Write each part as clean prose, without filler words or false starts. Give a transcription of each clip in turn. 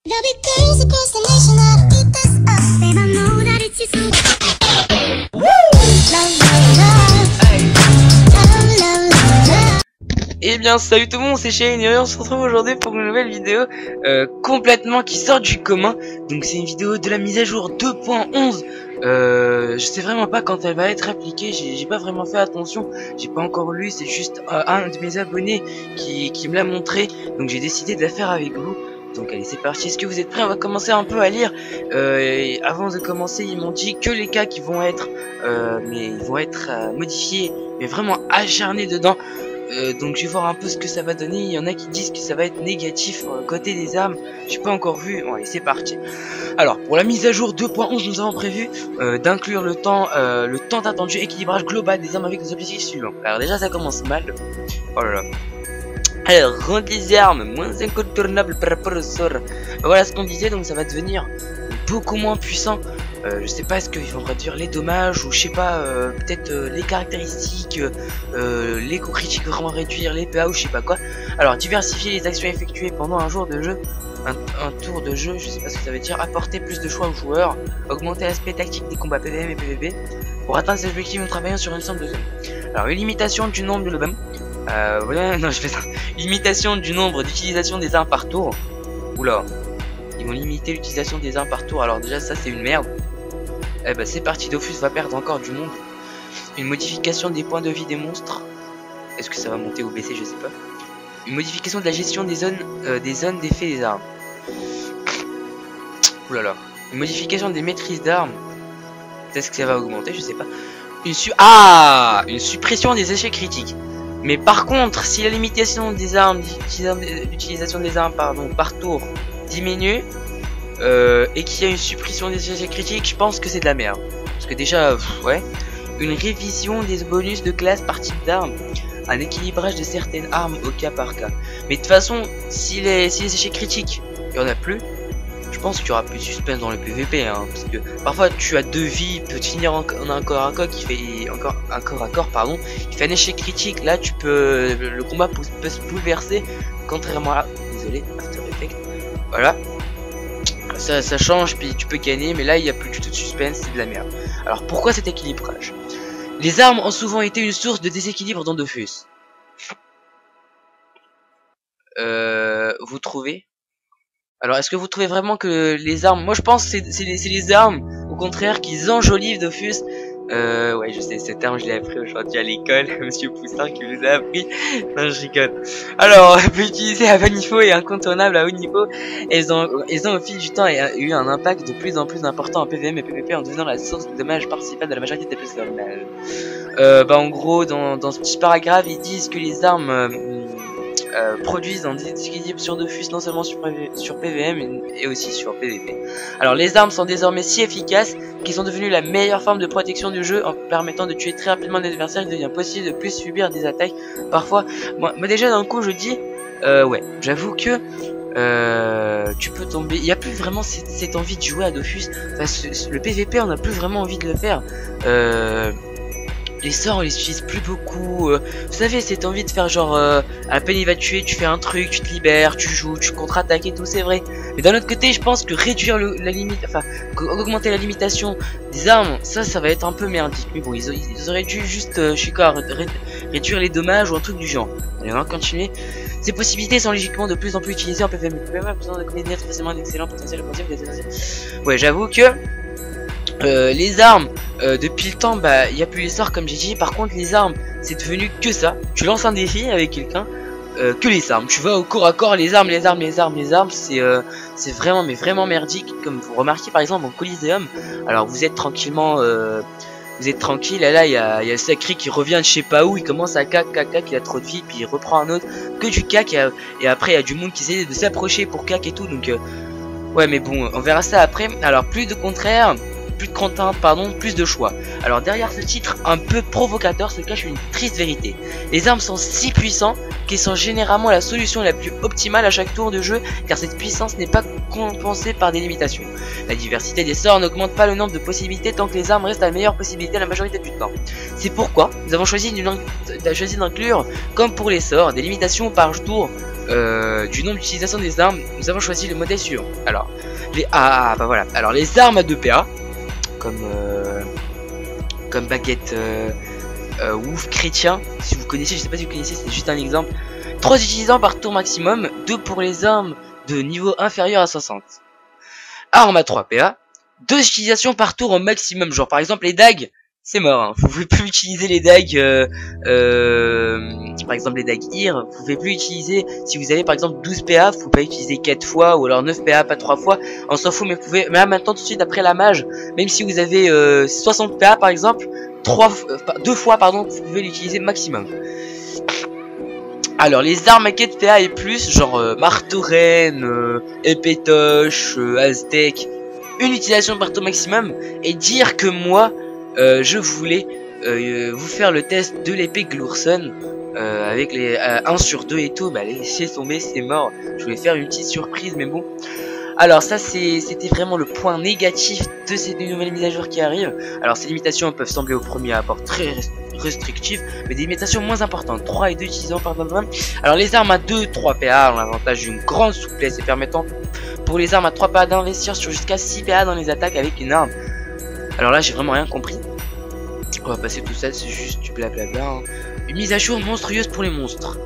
Eh bien salut tout le monde, c'est Shane et on se retrouve aujourd'hui pour une nouvelle vidéo complètement qui sort du commun. Donc c'est une vidéo de la mise à jour 2.11. Je sais vraiment pas quand elle va être appliquée, j'ai pas vraiment fait attention, j'ai pas encore lu, c'est juste un de mes abonnés qui me l'a montré, donc j'ai décidé de la faire avec vous. Donc allez, c'est parti. Est-ce que vous êtes prêts? On va commencer un peu à lire. Et avant de commencer, ils m'ont dit que les cas qui vont être modifiés, mais vraiment acharnés dedans. Donc je vais voir un peu ce que ça va donner. Il y en a qui disent que ça va être négatif côté des armes. J'ai pas encore vu. Bon allez, c'est parti. Alors pour la mise à jour 2.11, nous avons prévu d'inclure le temps attendu équilibrage global des armes avec les objectifs suivants. Alors déjà ça commence mal. Oh là là. Alors, rendre les armes moins incontournables par rapport au sort. Voilà ce qu'on disait, donc ça va devenir beaucoup moins puissant. Je sais pas, est-ce qu'ils vont réduire les dommages ou je sais pas, peut-être les caractéristiques, les coups critiques vraiment réduire, les PA ou je sais pas quoi. Alors, diversifier les actions effectuées pendant un jour de jeu. Un tour de jeu, je sais pas ce que ça veut dire. Apporter plus de choix aux joueurs. Augmenter l'aspect tactique des combats PVM et PVP. Pour atteindre ces objectifs en travaillant sur une ensemble de zones. Alors, une limitation du nombre de l'obam. Voilà, non, je fais ça. Limitation du nombre d'utilisation des armes par tour. Oula, ils vont limiter l'utilisation des armes par tour. Alors déjà ça c'est une merde. Eh ben c'est parti, Dofus va perdre encore du monde. Une modification des points de vie des monstres. Est-ce que ça va monter ou baisser, je sais pas. Une modification de la gestion des zones d'effet des armes. Oulala. Une modification des maîtrises d'armes. Est-ce que ça va augmenter, je sais pas. Une suppression des échecs critiques. Mais par contre, si la limitation des armes, l'utilisation des armes par tour diminue et qu'il y a une suppression des échecs critiques, je pense que c'est de la merde. Parce que déjà, ouais. Une révision des bonus de classe par type d'armes, un équilibrage de certaines armes au cas par cas. Mais de toute façon, si les échecs critiques, il y en a plus. Je pense qu'il y aura plus de suspense dans le PVP, hein, parce que parfois tu as 2 vies, peut finir en un corps à corps qui fait un corps à corps, pardon, qui fait un échec critique. Là, le combat peut se bouleverser, contrairement à, désolé, After Effects. Voilà, ça change, puis tu peux gagner, mais là il n'y a plus du tout de suspense, c'est de la merde. Alors pourquoi cet équilibrage? Les armes ont souvent été une source de déséquilibre dans Dofus. Vous trouvez? Alors, est-ce que vous trouvez vraiment que les armes... Moi, je pense que c'est les armes, au contraire, qui enjolivent Dofus. Ouais, je sais, ce terme, je l'ai appris aujourd'hui à l'école. Monsieur Poussin qui nous a appris. Non, je rigole. Alors, on peut utiliser à bas niveau et incontournable à haut niveau. Elles ont au fil du temps eu un impact de plus en plus important en PVM et PVP en devenant la source de dommages principale de la majorité des personnages. En gros, dans ce petit paragraphe, ils disent que les armes... produisent un déséquilibre sur Dofus, non seulement sur PVM et aussi sur PVP. Alors les armes sont désormais si efficaces qu'ils sont devenues la meilleure forme de protection du jeu en permettant de tuer très rapidement les adversaires. Il devient possible de plus subir des attaques parfois. Moi déjà d'un coup je dis ouais, j'avoue que tu peux tomber, il n'y a plus vraiment cette envie de jouer à Dofus. Le PVP on n'a plus vraiment envie de le faire. Les sorts on les utilise plus beaucoup. Vous savez, cette envie de faire genre à peine il va te tuer, tu fais un truc, tu te libères, tu joues, tu contre-attaques et tout, c'est vrai. Mais d'un autre côté, je pense que réduire la limite, enfin augmenter la limitation des armes, ça va être un peu merdique. Mais bon, ils auraient dû juste, je sais quoi, réduire les dommages ou un truc du genre. Allez, on va continuer. Ces possibilités sont logiquement de plus en plus utilisées en PVM. Besoin de connaître facilement un excellent potentiel offensif. Ouais, j'avoue que les armes, depuis le temps, bah il y a plus les sorts comme j'ai dit. Par contre les armes, c'est devenu que ça. Tu lances un défi avec quelqu'un, que les armes. Tu vas au corps à corps, les armes, c'est vraiment, mais vraiment merdique. Comme vous remarquez par exemple en Coliseum. Alors vous êtes tranquillement, vous êtes tranquille. Et là il y a Sacré qui revient de je sais pas où, il commence à cac, il a trop de vie, puis il reprend un autre, que du cac. Et après il y a du monde qui essaie de s'approcher pour cac et tout. Donc ouais, mais bon, on verra ça après. Alors plus de contraire. Plus de contraintes, plus de choix. Alors derrière ce titre un peu provocateur se cache une triste vérité. Les armes sont si puissantes qu'elles sont généralement la solution la plus optimale à chaque tour de jeu, car cette puissance n'est pas compensée par des limitations. La diversité des sorts n'augmente pas le nombre de possibilités tant que les armes restent la meilleure possibilité la majorité du temps. C'est pourquoi nous avons choisi d'inclure, comme pour les sorts, des limitations par tour du nombre d'utilisation des armes, nous avons choisi le modèle suivant. Alors, bah voilà. Alors, les armes à 2 PA, comme baguette ouf chrétien, si vous connaissez, je sais pas si vous connaissez, c'est juste un exemple. 3 utilisants par tour maximum, 2 pour les armes de niveau inférieur à 60. Armes à 3 PA, 2 utilisations par tour au maximum, genre par exemple les dagues, c'est mort, hein. Vous pouvez plus utiliser les dagues, par exemple les dagues IR, vous pouvez plus utiliser, si vous avez par exemple 12 PA, vous pouvez utiliser 4 fois, ou alors 9 PA, pas 3 fois, on s'en fout, mais vous pouvez, mais là maintenant tout de suite après la mage, même si vous avez 60 PA par exemple, 2 fois pardon, vous pouvez l'utiliser maximum. Alors les armes à 4 PA et plus, genre marteau reine, épée toche, aztèque, une utilisation par tour maximum, et dire que moi je voulais vous faire le test de l'épée Glurson avec les 1 sur 2 et tout, bah laissez tomber, c'est mort. Je voulais faire une petite surprise, mais bon. Alors ça c'était vraiment le point négatif de ces nouvelles mises à jour qui arrivent. Alors ces limitations peuvent sembler au premier abord très restrictives, mais des limitations moins importantes, 3 et 2 utilisants par arme. Alors les armes à 2-3 PA ont l'avantage d'une grande souplesse et permettant pour les armes à 3 PA d'investir sur jusqu'à 6 PA dans les attaques avec une arme. Alors là j'ai vraiment rien compris. On va passer tout ça, c'est juste du blablabla, hein. Une mise à jour monstrueuse pour les monstres.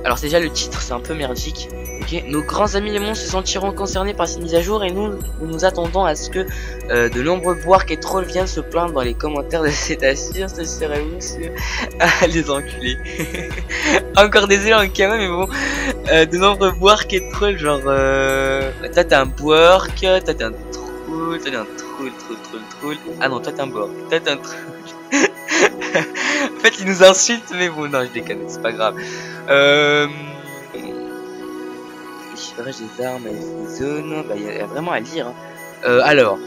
Alors c'est déjà le titre, c'est un peu merdique. Ok, nos grands amis les monstres se sentiront concernés par cette mise à jour et nous attendons à ce que de nombreux boards et trolls viennent se plaindre dans les commentaires de cette assure. Ce serait où ah, les enculés. Encore désolé en caméra, mais bon. De nombreux boards et trolls, genre toi t'as un boark, toi t'as un troll, toi t'as un troll. Ah non, toi t'as un boark, toi t'as un troll. En fait ils nous insultent, mais bon non je déconne, c'est pas grave. Chiffrage des armes et des zones, bah il y a vraiment à lire, hein. Alors,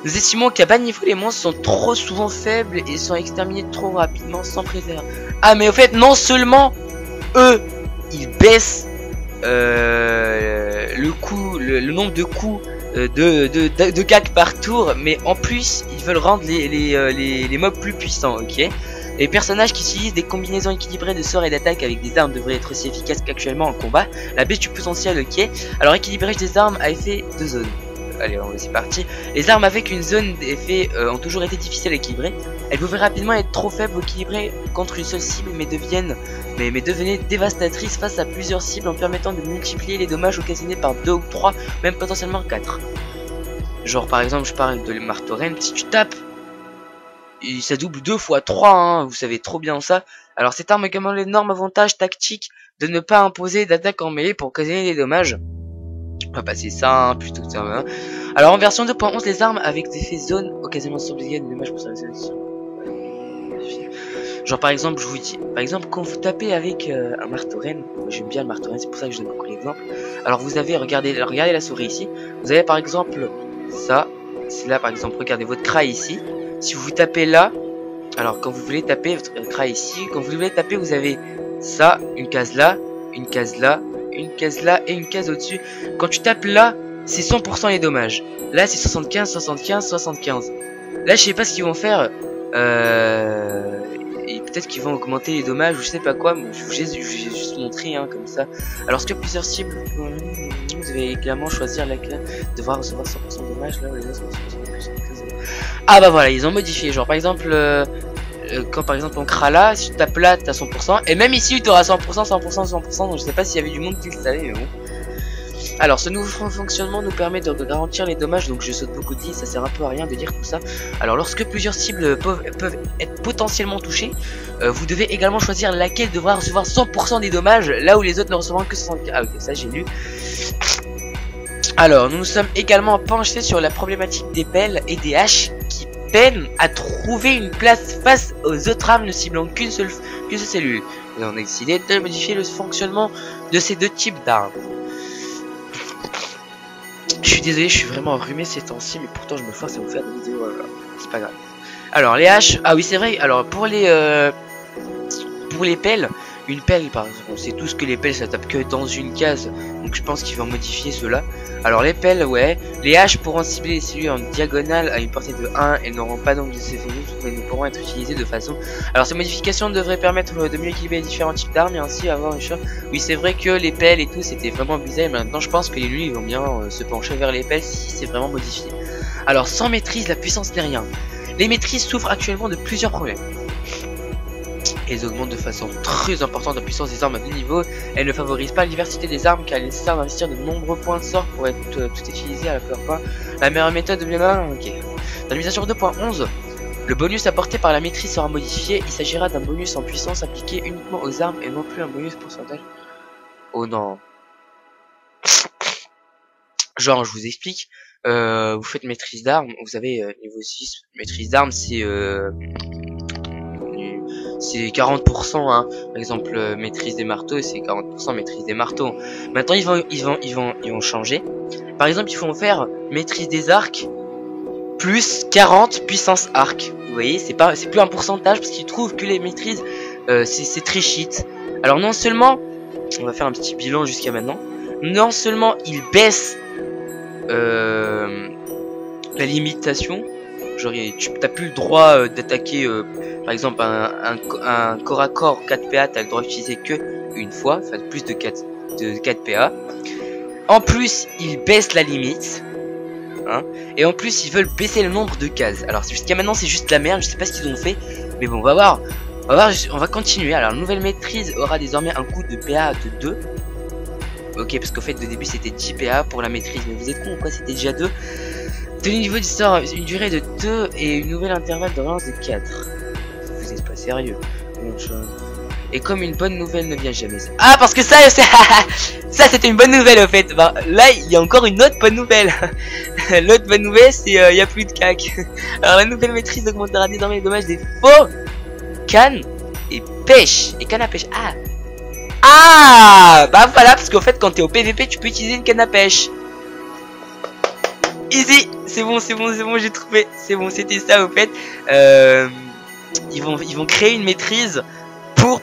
nous estimons qu'à bas niveau les monstres sont trop souvent faibles et sont exterminés trop rapidement sans préserve. Ah mais au fait non seulement eux ils baissent le nombre de coups de cac par tour, mais en plus ils veulent rendre les mobs plus puissants, ok. Les personnages qui utilisent des combinaisons équilibrées de sorts et d'attaques avec des armes devraient être aussi efficaces qu'actuellement en combat. La baisse du potentiel, ok. Alors équilibrage des armes à effet de zone. Allez, c'est parti. Les armes avec une zone d'effet ont toujours été difficiles à équilibrer. Elles pouvaient rapidement être trop faibles ou équilibrées contre une seule cible, mais devenaient dévastatrices face à plusieurs cibles en permettant de multiplier les dommages occasionnés par 2 ou 3, même potentiellement 4. Genre par exemple, je parle de marteau reine, si tu tapes, et ça double 2 fois 3, hein, vous savez trop bien ça. Alors cette arme a également l'énorme avantage tactique de ne pas imposer d'attaque en mêlée pour occasionner des dommages. On va passer ça, hein, plutôt que ça. Hein. Alors en version 2.11, les armes avec des effets zone occasionnellement sans des dommages pour sa résolution. Genre par exemple, je vous dis, par exemple quand vous tapez avec un marteau reine, j'aime bien le marteau reine, c'est pour ça que je donne beaucoup l'exemple. Alors vous avez, regardez la souris ici, vous avez par exemple ça, c'est là par exemple, regardez votre craie ici. Si vous tapez là, alors quand vous voulez taper votre craie ici, quand vous voulez taper, vous avez ça, une case là, une case là, une case là et une case au-dessus. Quand tu tapes là, c'est 100% les dommages. Là, c'est 75, 75, 75. Là, je sais pas ce qu'ils vont faire. Et peut-être qu'ils vont augmenter les dommages ou je sais pas quoi, mais je vais juste montrer, hein, comme ça. Alors, que plusieurs cibles, vous devez également choisir laquelle devra recevoir 100% de dommages. Là, les autres, ah bah voilà, ils ont modifié. Genre par exemple, quand par exemple on cra là, si tu tapes là, t'as 100%. Et même ici, tu auras 100%, 100%, 100%. Donc je sais pas s'il y avait du monde qui le savait, mais bon. Alors ce nouveau fonctionnement nous permet de garantir les dommages. Donc je saute beaucoup de dit, ça sert un peu à rien de dire tout ça. Alors lorsque plusieurs cibles peuvent être potentiellement touchées, vous devez également choisir laquelle devra recevoir 100% des dommages, là où les autres ne recevront que 60%. Ah ok, ça j'ai lu. Alors, nous nous sommes également penchés sur la problématique des pelles et des haches qui peinent à trouver une place face aux autres armes ne ciblant qu'une seule cellule. Et on a décidé de modifier le fonctionnement de ces deux types d'armes. Je suis désolé, je suis vraiment enrhumé ces temps-ci, mais pourtant je me force à vous faire des vidéos, c'est pas grave. Alors, les haches, ah oui c'est vrai, alors pour les pelles, une pelle par exemple. On sait tous que les pelles ça tape que dans une case, donc je pense qu'ils vont modifier cela. Alors les pelles, ouais, les haches pourront cibler les cellules en diagonale à une portée de 1 et n'auront pas donc de CFU, mais ne pourront être utilisées de façon. Alors ces modifications devraient permettre de mieux équilibrer les différents types d'armes et ainsi avoir une chose. Oui, c'est vrai que les pelles et tout c'était vraiment bizarre, et maintenant je pense que les lui ils vont bien se pencher vers les pelles si c'est vraiment modifié. Alors sans maîtrise, la puissance n'est rien. Les maîtrises souffrent actuellement de plusieurs problèmes. Elles augmentent de façon très importante la puissance des armes à 2 niveaux. Elles ne favorisent pas la diversité des armes car il est nécessaire d'investir de nombreux points de sort pour être tout utilisé à la fois. La meilleure méthode de bien ok. Dans la mise à jour 2.11, le bonus apporté par la maîtrise sera modifié. Il s'agira d'un bonus en puissance appliqué uniquement aux armes et non plus un bonus pourcentage. Oh non. Genre, je vous explique. Vous faites maîtrise d'armes, vous avez niveau 6. Maîtrise d'armes, c'est 40%, hein. Par exemple, maîtrise des marteaux, c'est 40% maîtrise des marteaux. Maintenant, ils vont changer. Par exemple, ils vont faire maîtrise des arcs plus 40 puissance arc. Vous voyez, c'est plus un pourcentage parce qu'ils trouvent que les maîtrises, c'est très shit. Alors non seulement, on va faire un petit bilan jusqu'à maintenant. Non seulement ils baissent la limitation. Genre, tu n'as plus le droit d'attaquer, par exemple, un corps à corps 4 PA, tu as le droit d'utiliser que une fois, enfin plus de 4 PA. En plus, ils baissent la limite. Hein, et en plus, ils veulent baisser le nombre de cases. Alors, jusqu'à maintenant, c'est juste la merde, je sais pas ce qu'ils ont fait. Mais bon, on va voir. On va continuer. Alors, la nouvelle maîtrise aura désormais un coût de PA de 2. Ok, parce qu'au fait, de début, c'était 10 PA pour la maîtrise. Mais vous êtes con ou quoi? C'était déjà 2. De niveau du sort, une durée de 2 et une nouvelle intervalle de relance de 4. Vous êtes pas sérieux. Et comme une bonne nouvelle ne vient jamais. Ah, parce que ça c'était une bonne nouvelle au fait. Bah, là, il y a encore une autre bonne nouvelle. L'autre bonne nouvelle, c'est il y a plus de cac. Alors la nouvelle maîtrise augmentera désormais les dommages des faux cannes et pêche. Et canne à pêche. Ah, bah voilà, parce qu'en fait, quand t'es au PVP, tu peux utiliser une canne à pêche. Easy, c'est bon, j'ai trouvé. C'est bon, c'était ça au fait. Ils vont créer une maîtrise pour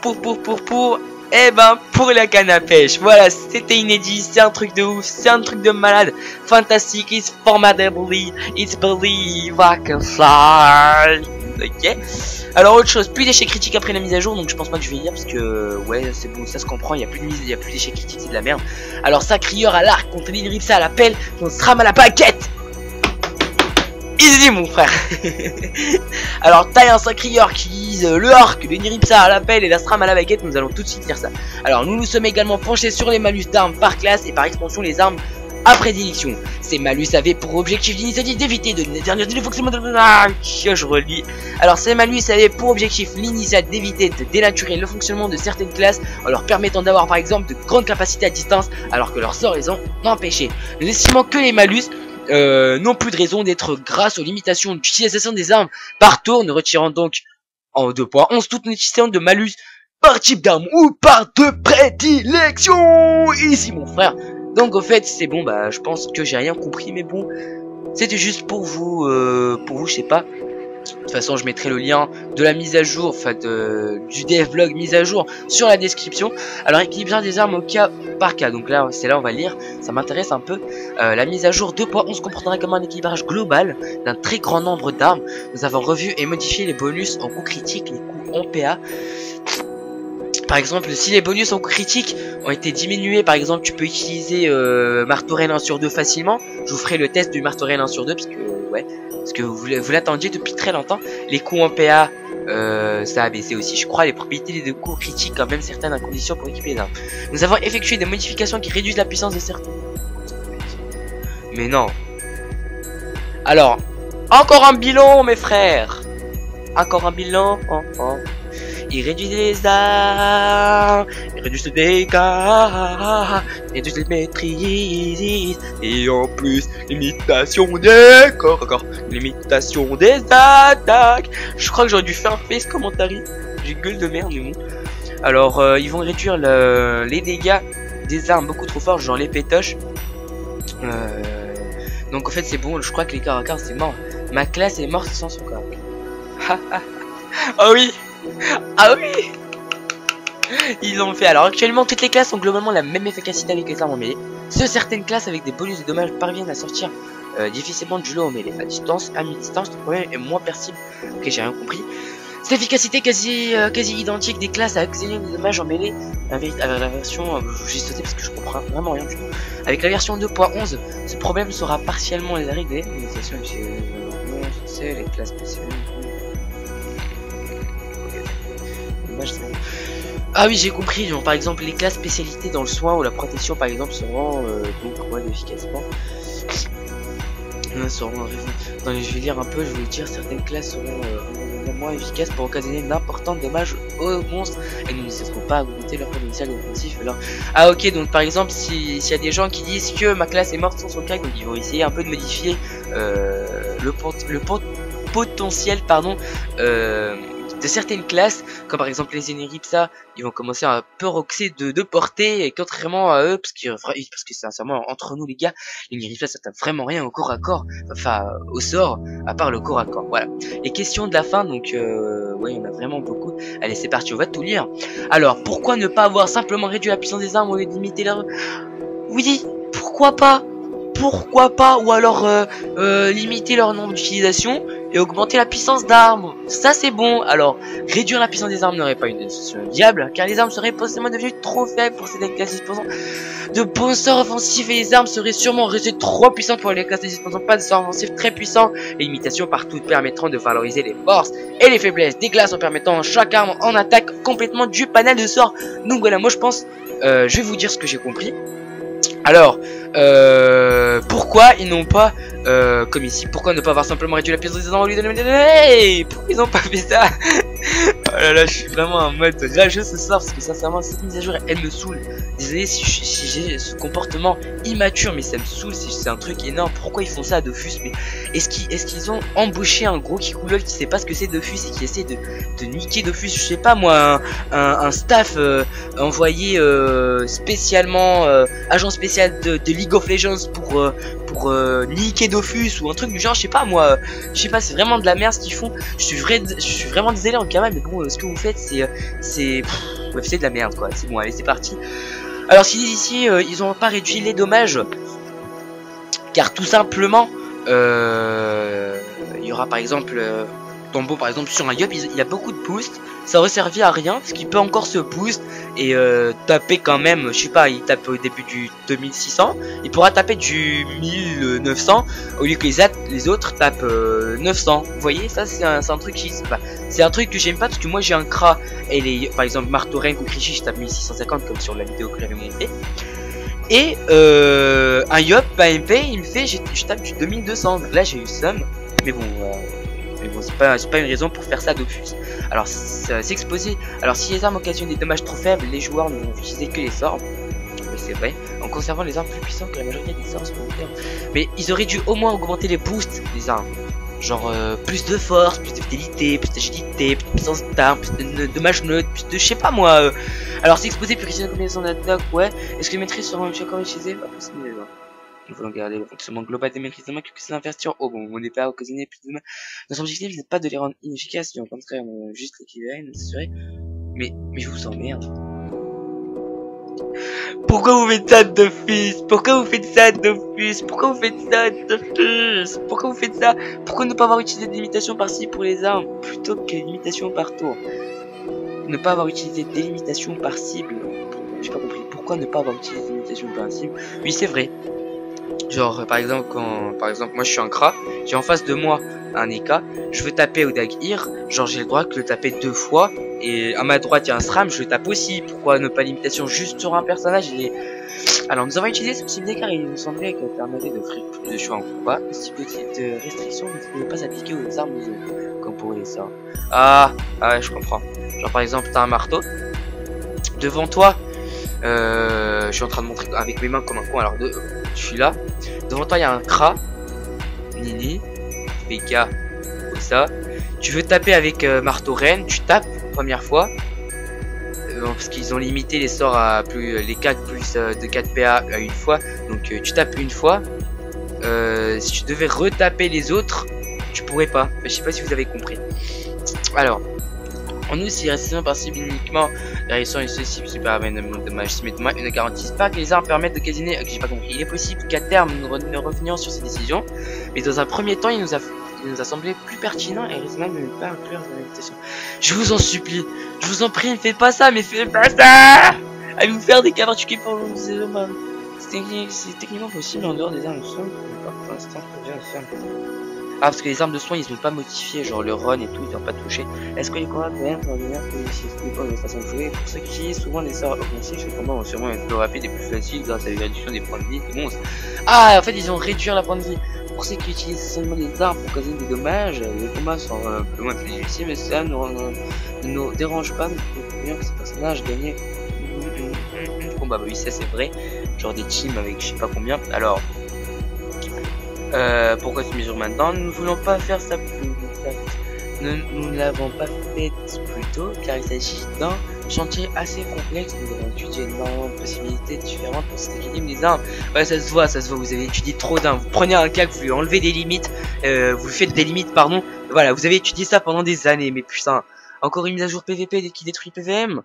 la canne à pêche. Voilà, c'était inédit, c'est un truc de ouf, c'est un truc de malade. Fantastique, it's formidably, it's believe I can fly. Ok. Alors autre chose, plus d'échecs critiques après la mise à jour, donc je pense pas que je vais y lire parce que ouais c'est bon, ça se comprend, il y a plus d'échecs critiques, c'est de la merde. Alors ça, crieur à l'arc contre l'Inripsa à la pelle, on se rame à la baguette. Easy mon frère. Alors taille un sacrieur qui vise le arc, le Niripsa à la pelle et la stram à la baguette, nous allons tout de suite lire ça. Alors nous sommes également penchés sur les malus d'armes par classe et par extension les armes à prédilection. Ces malus avaient pour objectif d'initiative d'éviter de l'éternel le fonctionnement de... je relis. Alors ces malus avaient pour objectif l'initiative d'éviter de dénaturer le fonctionnement de certaines classes en leur permettant d'avoir par exemple de grandes capacités à distance alors que leurs sorts les ont empêchés. Nous estimons que les malus n'ont plus de raison d'être grâce aux limitations d'utilisation des armes par tour, ne retirant donc en 2.11 toute utilisation de malus par type d'arme ou par de prédilection. Ici mon frère. Donc au fait c'est bon, bah je pense que j'ai rien compris, mais bon c'était juste pour vous je sais pas. De toute façon je mettrai le lien de la mise à jour, enfin du devlog mise à jour sur la description. Alors équilibrage des armes au cas par cas, donc là c'est là on va lire, ça m'intéresse un peu. La mise à jour 2.11 comprendra également un équilibrage global d'un très grand nombre d'armes. Nous avons revu et modifié les bonus en coup critique, les coups en PA. Par exemple, si les bonus en coup critique ont été diminués, par exemple, tu peux utiliser Martorell 1 sur 2 facilement. Je vous ferai le test du Martorell 1 sur 2 parce que ouais, parce que vous l'attendiez depuis très longtemps. Les coups en PA, ça a baissé aussi, je crois, les propriétés des coups critiques quand même certaines conditions pour équiper les armes. Nous avons effectué des modifications qui réduisent la puissance de certains. Mais non. Alors, encore un bilan, mes frères. Encore un bilan. Il réduit les armes, il réduit le dégâts, il réduit les maîtrises, et en plus, limitation des corps, limitation des attaques. Je crois que j'aurais dû faire un face commentaire, j'ai gueule de merde, mais bon. Alors, ils vont réduire les dégâts des armes beaucoup trop fortes, genre les pétoches. Donc, en fait, c'est bon, je crois que les corps à corps, c'est mort. Ma classe est morte sans son corps. Oh oui! Ah oui! Ils l'ont fait. Alors actuellement toutes les classes ont globalement la même efficacité avec les armes en mêlée. Seules certaines classes avec des bonus de dommages parviennent à sortir difficilement du lot en mêlée. À distance, à mi-distance, le problème est moins perceptible. Ok, j'ai rien compris. Cette efficacité quasi identique des classes à accélérer les dommages en mêlée avec la version, j'ai sauté parce que je comprends vraiment rien du tout. Avec la version 2.11, ce problème sera partiellement réglé. Les classes spéciales. Ah oui, j'ai compris. Genre, par exemple, les classes spécialités dans le soin ou la protection, par exemple, seront donc moins efficacement. Attends, je vais lire un peu. Je vais dire certaines classes seront moins efficaces pour occasionner d'importants dommages aux monstres et ne cesseront pas à augmenter leur potentiel offensif. Alors, ah ok, donc par exemple, s'il y a des gens qui disent que ma classe est morte sans son cas, donc ils vont essayer un peu de modifier le potentiel, pardon, de certaines classes, comme par exemple les Eneripsa, ils vont commencer à un peu roxer de portée, et contrairement à eux, parce que sincèrement, entre nous les gars, les Eneripsa ça tape vraiment rien au corps à corps, enfin au sort, à part le corps à corps, voilà. Les questions de la fin, donc ouais, il y en a vraiment beaucoup. Allez, c'est parti, on va tout lire. Alors, pourquoi ne pas avoir simplement réduit la puissance des armes au lieu de limiter leur... Oui, pourquoi pas? Pourquoi pas? Ou alors limiter leur nombre d'utilisation et augmenter la puissance d'armes. Ça c'est bon. Alors réduire la puissance des armes n'aurait pas une solution viable, car les armes seraient possiblement devenues trop faibles pour certaines classes disposant de bons sorts offensifs, et les armes seraient sûrement restées trop puissantes pour les classes disposant pas de sorts offensifs très puissants. Les limitations partout permettront de valoriser les forces et les faiblesses des classes en permettant chaque arme en attaque complètement du panel de sorts. Donc voilà, moi je pense, je vais vous dire ce que j'ai compris. Alors, pourquoi ils n'ont pas, comme ici, pourquoi ne pas avoir simplement réduit la puissance des armes au lieu de... Hey, pourquoi ils n'ont pas fait ça? Oh là là, je suis vraiment en mode rageux ce soir, parce que sincèrement, cette mise à jour, elle me saoule. Désolé si j'ai ce comportement immature, mais ça me saoule, c'est un truc énorme. Pourquoi ils font ça à Dofus? Mais est-ce qu'ils ont embauché un gros Kikoulol qui sait pas ce que c'est Dofus et qui essaie de niquer Dofus? Je sais pas moi, un staff envoyé spécialement, agent spécial de League of Legends pour niquer Dofus ou un truc du genre, je sais pas moi, je sais pas, c'est vraiment de la merde ce qu'ils font. Je suis vraiment désolé en cas, mais bon, ce que vous faites c'est de la merde quoi. C'est bon, allez, c'est parti. Alors si ici ils ont pas réduit les dommages, car tout simplement il y aura par exemple Tombeau par exemple sur un Yup, il y a beaucoup de boost, ça aurait servi à rien parce qu'il peut encore se boost et taper quand même, je sais pas, il tape au début du 2600, il pourra taper du 1900 au lieu que les autres tapent 900. Vous voyez, ça c'est un truc qui, c'est un truc que j'aime pas parce que moi j'ai un Kra et les, par exemple Marteau Reine ou Krishie, je tape 1650 comme sur la vidéo que j'avais montré. Et un Yup, un MP, il me fait, je tape du 2200. Donc là j'ai eu somme, mais bon, c'est pas une raison pour faire ça Dofus. Alors s'exposer. Alors si les armes occasionnent des dommages trop faibles, les joueurs ne vont utiliser que les sorts. Oui, c'est vrai. En conservant les armes plus puissantes que la majorité des sorts secondaires. Mais ils auraient dû au moins augmenter les boosts des armes. Genre plus de force, plus de fidélité, plus d'agilité, plus de puissance d'armes, plus de dommages neutres, plus de je sais pas moi. Alors s'exposer plus que une combinaison d'attaque, ouais. Est-ce que les maîtrises seront encore utilisées? Pas possible déjà. Nous voulons garder le fonctionnement global des maîtrises de main que c'est d'investir. Oh bon, on n'est pas occasionné plus de main. Notre objectif n'est pas de les rendre inefficaces, mais au contraire, juste l'équilibrer, nous assurer. Mais je vous emmerde. Pourquoi vous faites ça, Dofus? Pourquoi vous faites ça, Dofus? Pourquoi vous faites ça, Dofus? Pourquoi vous faites ça? Pourquoi ne pas avoir utilisé des limitations par-ci pour les armes plutôt que des limitations par tour? Ne pas avoir utilisé des limitations par cible. J'ai pas compris. Pourquoi ne pas avoir utilisé des limitations par cible? Oui, c'est vrai. Genre par exemple moi je suis un Kra, j'ai en face de moi un Eka, je veux taper au Dagir, genre j'ai le droit de le taper 2 fois, et à ma droite il y a un Sram, je le tape aussi. Pourquoi ne pas limitation juste sur un personnage? Alors nous avons utilisé ce possibilité car il nous semblait qu'elle permettait d'offrir plus de choix en combat. Si petite restriction ne pouvait pas s'appliquer aux armes comme pour les sorts. Ah ouais, je comprends. Genre par exemple t'as un marteau devant toi. Je suis en train de montrer avec mes mains comme un con. Alors je suis là. Devant toi il y a un Kra, Nini, PK, tout ça. Tu veux taper avec Marteau Reine, tu tapes première fois. Parce qu'ils ont limité les sorts à plus les 4 plus de 4 PA à une fois. Donc tu tapes une fois. Si tu devais retaper les autres, tu pourrais pas. Je sais pas si vous avez compris. Alors En outre, si résistance passive uniquement, la résistance est ceci super avec un dommage. Si mes dommages ne garantissent pas que les armes permettent de casiner, j'ai pas compris. Il est possible qu'à terme nous revenions sur ces décisions, mais dans un premier temps, il nous a semblé plus pertinent et raisonnable de ne pas inclure dans l'invitation. Je vous en supplie, je vous en prie, ne faites pas ça, mais faites pas ça! Allez vous faire des cavards pour le c'est techniquement possible en dehors des armes de soin, mais pas pour l'instant, je bien faire. Ah, parce que les armes de soin ils sont pas modifiés, genre le run et tout, ils n'ont pas touché. Est-ce que les combats PVM sont meilleurs que les systèmes de façon de jouer? Pour ceux qui utilisent souvent des sorts offensifs, les combats vont sûrement être plus rapides et plus faciles grâce à la réduction des points de vie des monstres. Ah, en fait, ils ont réduit la points de vie. Pour ceux qui utilisent seulement des armes pour causer des dommages, les combats sont un peu moins plus difficiles, mais cela ne nous dérange pas, mais c'est bien que ce personnage gagne combat. Bah oui, ça c'est vrai. Genre des teams avec je sais pas combien. Alors, pourquoi cette mesure maintenant? Nous ne voulons pas faire ça plus tard. Nous ne l'avons pas fait plus tôt car il s'agit d'un chantier assez complexe. Nous avons étudié énormément de possibilités différentes pour cet équilibre des armes. Ouais, ça se voit, vous avez étudié trop d'armes. Vous prenez un cas, vous lui enlevez des limites, vous faites des limites, pardon. Voilà, vous avez étudié ça pendant des années, mais putain. Encore une mise à jour PVP qui détruit PVM?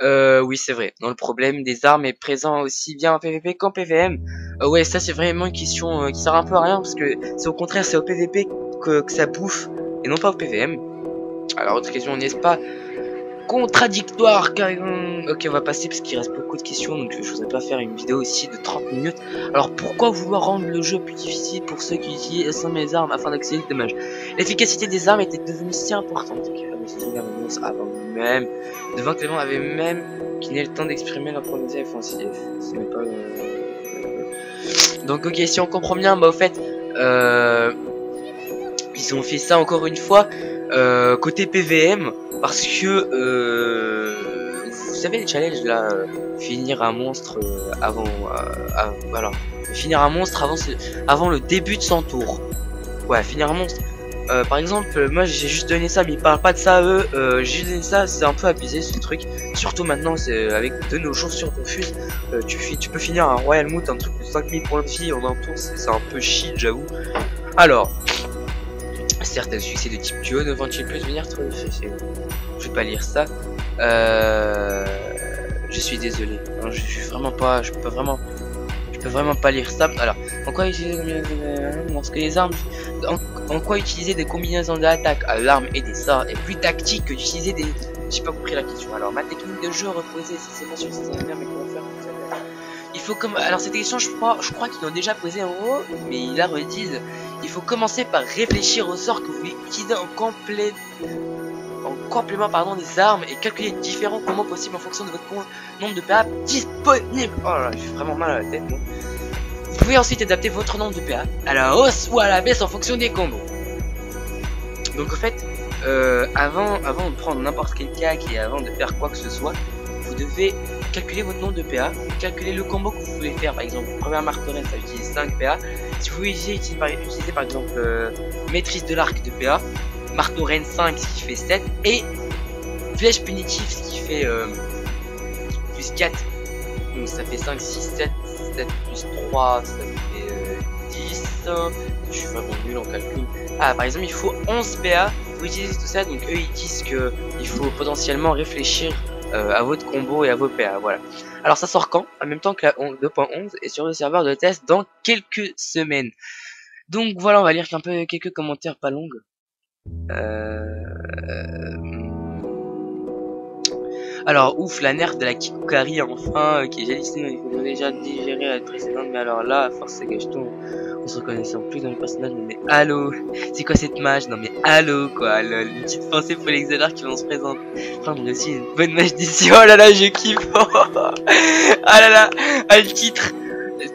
Oui, c'est vrai. Non, le problème des armes est présent aussi bien en PVP qu'en PVM. Ouais, ça c'est vraiment une question qui sert un peu à rien parce que c'est au contraire, c'est au PVP que ça bouffe et non pas au PVM. Alors, autre question, n'est-ce pas contradictoire car... Ok, on va passer parce qu'il reste beaucoup de questions, donc je voudrais pas faire une vidéo aussi de 30 minutes. Alors, pourquoi vouloir rendre le jeu plus difficile pour ceux qui utilisent les armes afin d'accélérer les dommages? L'efficacité des armes était devenue si importante avant même devant que les gens avaient même qui n'aient le temps d'exprimer leur pronostic offensif. Ce n'est pas donc ok, si on comprend bien, bah au fait ils ont fait ça encore une fois côté PVM parce que vous savez les challenges là, finir un monstre avant alors finir un monstre avant le début de son tour. Ouais, finir un monstre. Par exemple, moi j'ai juste donné ça, mais ils parlent pas de ça à eux. J'ai juste donné ça, c'est un peu abusé ce truc. Surtout maintenant, c'est avec de nos jours sur Dofus, tu peux finir un Royal Moot, un truc de 5000 points de vie en un tour, c'est un peu shit, j'avoue. Alors, certes, un succès de type duo ne vont-ils plus venir trop difficile? Je vais pas lire ça. Je suis désolé. Non, je suis vraiment pas, je peux vraiment pas lire ça. Alors, en quoi utiliser lorsque les armes, en quoi utiliser des combinaisons d'attaque à l'arme et des sorts est plus tactique que d'utiliser des... J'ai pas compris la question. Alors, ma technique de jeu reposée, si c'est pas sûr, c'est ça, mais comment faire? Il faut comme... Alors, cette question, je crois qu'ils l'ont déjà posé en haut, mais ils la redisent. Il faut commencer par réfléchir aux sorts que vous voulez utiliser en complément pardon des armes et calculer différents combos possibles en fonction de votre nombre de PA disponible. Oh là, j'ai vraiment mal à la tête, moi. Vous pouvez ensuite adapter votre nombre de PA à la hausse ou à la baisse en fonction des combos. Donc en fait, avant de prendre n'importe quel CAC et avant de faire quoi que ce soit, vous devez calculer votre nombre de PA, calculer le combo que vous voulez faire. Par exemple, première marteau-reine, ça utilise 5 PA. Si vous voulez utiliser par exemple maîtrise de l'arc de PA, marteau reine 5 ce qui fait 7 et flèche punitive ce qui fait plus 4, donc ça fait 5, 6, 7 plus 3 ça fait 10. Je suis vraiment nul en calcul. Ah, par exemple il faut 11 PA pour utiliser tout ça, donc eux ils disent que il faut potentiellement réfléchir à votre combo et à vos PA. Voilà. Alors ça sort quand? En même temps que la 2.11 et sur le serveur de test dans quelques semaines. Donc voilà, on va lire un peu quelques commentaires pas longues. Alors ouf, la nerf de la Kikukari enfin qui est jalissée, il faut déjà digérer la précédente, mais alors là à force ça gâche tout, on se reconnaissait en plus dans le personnage. Mais allô, c'est quoi cette mage? Non mais allô quoi, lol. Une petite pensée pour les Xenar qui vont se présenter. Enfin on a aussi une bonne mage d'ici, oh là là je kiffe. Ah là là, ah, le titre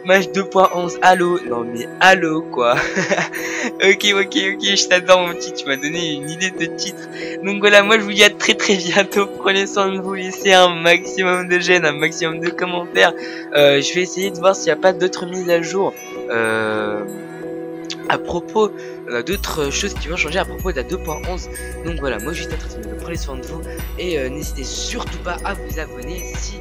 Match 2.11, allô, non mais allô quoi. ok, je t'adore mon petit, tu m'as donné une idée de titre. Donc voilà, moi je vous dis à très bientôt, prenez soin de vous, laissez un maximum de j'aime, un maximum de commentaires. Je vais essayer de voir s'il n'y a pas d'autres mises à jour à propos d'autres choses qui vont changer à propos de la 2.11. Donc voilà, moi je suis très bientôt, prenez soin de vous et n'hésitez surtout pas à vous abonner si